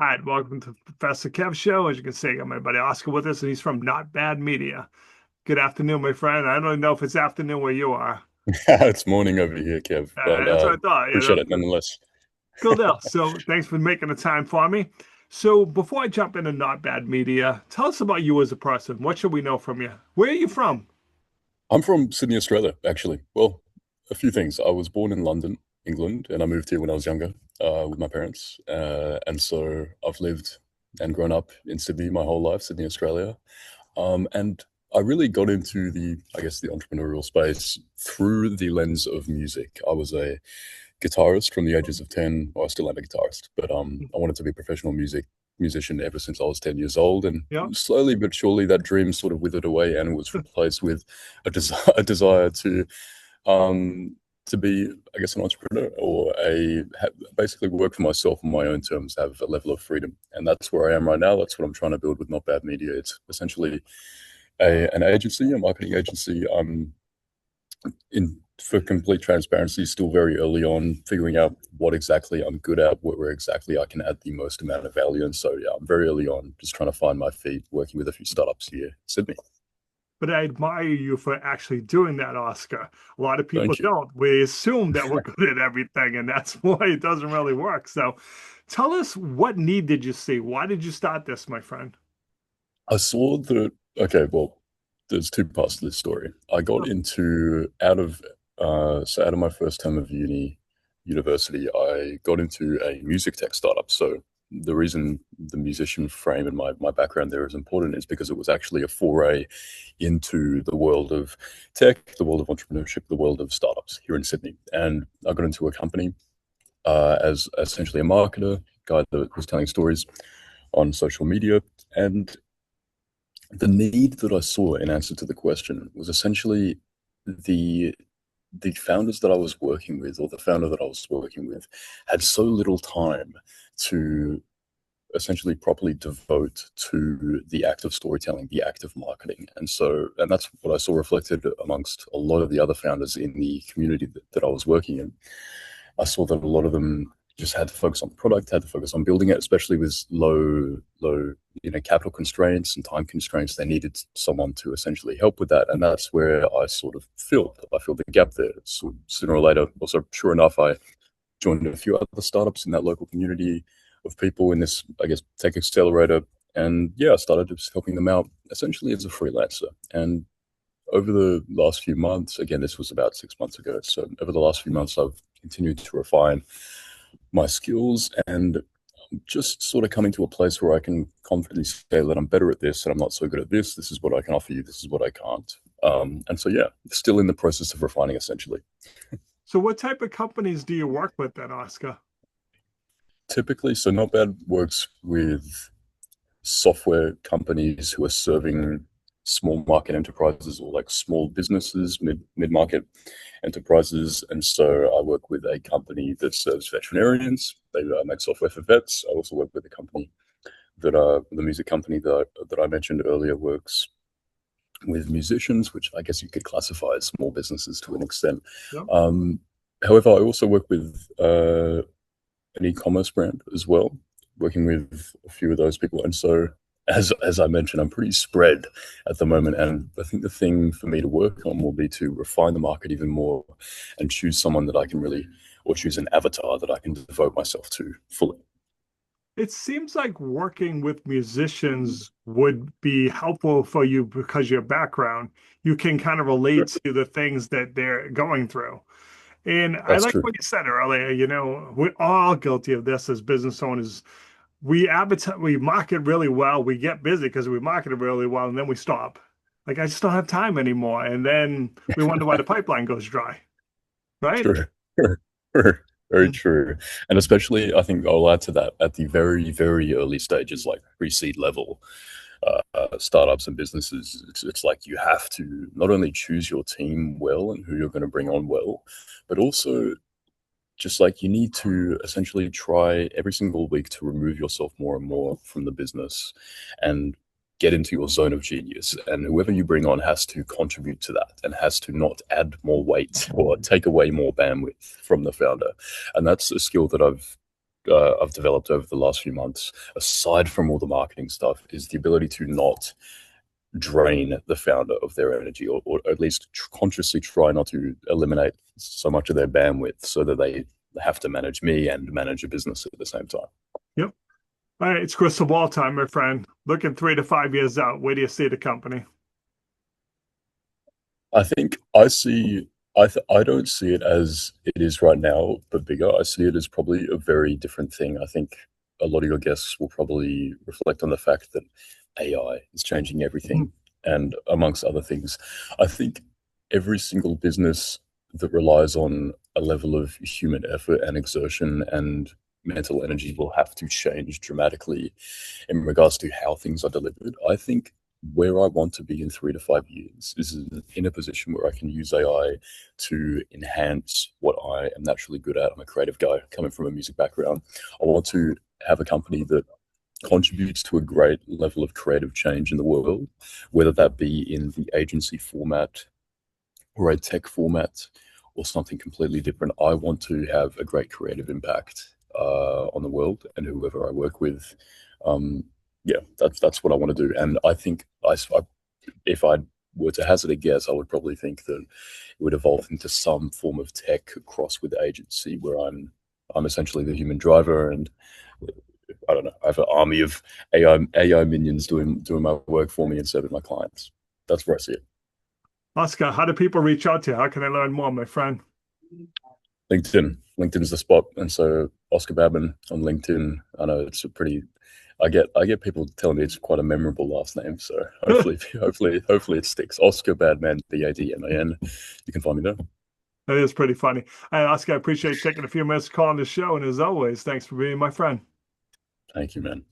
Hi, and welcome to Professor Kev Show. As you can see, I got my buddy Oscar with us, and he's from Not Bad Media. Good afternoon, my friend. I don't know if it's afternoon where you are. It's morning over here, Kev, but That's what I thought. appreciate it nonetheless. Cool deal. So thanks for making the time for me. So before I jump into Not Bad Media, tell us about you as a person. What should we know from you? Where are you from? I'm from Sydney, Australia, actually. Well, a few things. I was born in London, England, and I moved here when I was younger with my parents. And so I've lived and grown up in Sydney my whole life, Sydney, Australia. And I really got into the entrepreneurial space through the lens of music. I was a guitarist from the ages of 10. Well, I still am a guitarist, but I wanted to be a professional musician ever since I was 10 years old. And Yeah. slowly but surely that dream sort of withered away and was replaced with a desire um, to be, I guess, an entrepreneur or basically work for myself on my own terms, have a level of freedom. And that's where I am right now. That's what I'm trying to build with Not Bad Media. It's essentially an agency, a marketing agency. In For complete transparency, still very early on, figuring out what exactly I'm good at, where exactly I can add the most amount of value. And so, yeah, I'm very early on, just trying to find my feet, working with a few startups here in Sydney. But I admire you for actually doing that, Oscar. A lot of people Thank you. don't. We assume that we're good at everything, and that's why it doesn't really work. So tell us, what need did you see? Why did you start this, my friend? I saw that, okay, well, there's two parts to this story. I got into, out of my first term of university, I got into a music tech startup. So the reason the musician frame and my background there is important is because it was actually a foray into the world of tech, the world of entrepreneurship, the world of startups here in Sydney. And I got into a company as essentially a marketer, guy that was telling stories on social media. And the need that I saw in answer to the question was essentially the the founders that I was working with, or the founder that I was working with, had so little time to essentially properly devote to the act of storytelling, the act of marketing. And that's what I saw reflected amongst a lot of the other founders in the community that I was working in. I saw that a lot of them just had to focus on the product, had to focus on building it, especially with low, capital constraints and time constraints. They needed someone to essentially help with that, and that's where I sort of I filled the gap there. So sooner or later, also sure enough, I joined a few other startups in that local community of people in this, I guess, tech accelerator, and yeah, I started just helping them out essentially as a freelancer. And over the last few months, again, this was about 6 months ago. So over the last few months, I've continued to refine my skills and just sort of coming to a place where I can confidently say that I'm better at this and I'm not so good at this. This is what I can offer you. This is what I can't. And so, yeah, still in the process of refining essentially. So what type of companies do you work with then, Oscar? Typically, so Not Bad works with software companies who are serving small market enterprises or like small businesses, mid market enterprises. And so I work with a company that serves veterinarians. They make software for vets. I also work with a company the music company that I mentioned earlier works with musicians, which I guess you could classify as small businesses to an extent. Yeah. Um, However, I also work with an e-commerce brand as well, working with a few of those people. And so, as I mentioned, I'm pretty spread at the moment, and I think the thing for me to work on will be to refine the market even more, and choose someone that I can really, or choose an avatar that I can devote myself to fully. It seems like working with musicians would be helpful for you because your background, you can kind of relate Sure. to the things that they're going through. And I That's like true. what you said earlier, we're all guilty of this as business owners. We advertise, we market really well, we get busy because we market it really well, and then we stop. Like, I just don't have time anymore. And then we wonder why the pipeline goes dry, right? True. True. Very true. And especially, I think I'll add to that at the very, very early stages, like pre-seed level startups and businesses. It's like you have to not only choose your team well and who you're going to bring on well, but also just like you need to essentially try every single week to remove yourself more and more from the business and get into your zone of genius. And whoever you bring on has to contribute to that and has to not add more weight or take away more bandwidth from the founder. And that's a skill that I've I've developed over the last few months, aside from all the marketing stuff, is the ability to not drain the founder of their energy, or at least consciously try not to eliminate so much of their bandwidth so that they have to manage me and manage a business at the same time. Yep. All right, it's crystal ball time, my friend. Looking 3 to 5 years out, where do you see the company? I think I see. I don't see it as it is right now, but bigger. I see it as probably a very different thing. I think a lot of your guests will probably reflect on the fact that AI is changing everything, and amongst other things, I think every single business that relies on a level of human effort and exertion and mental energy will have to change dramatically in regards to how things are delivered. I think where I want to be in 3 to 5 years is in a position where I can use AI to enhance what I am naturally good at. I'm a creative guy coming from a music background. I want to have a company that contributes to a great level of creative change in the world, whether that be in the agency format or a tech format or something completely different. I want to have a great creative impact on the world and whoever I work with. Um, yeah, that's what I want to do. And I think if I were to hazard a guess, I would probably think that it would evolve into some form of tech cross with agency, where I'm essentially the human driver, and I don't know, I have an army of AI minions doing my work for me instead of my clients. That's where I see it. Oscar, how do people reach out to you? How can I learn more, my friend? LinkedIn. LinkedIn's the spot. And so Oscar Badman on LinkedIn. I know it's a pretty. I get people telling me it's quite a memorable last name. So hopefully it sticks. Oscar Badman, Badman. You can find me there. That is pretty funny. Hey, Oscar, I appreciate you taking a few minutes to call on the show. And as always, thanks for being my friend. Thank you, man.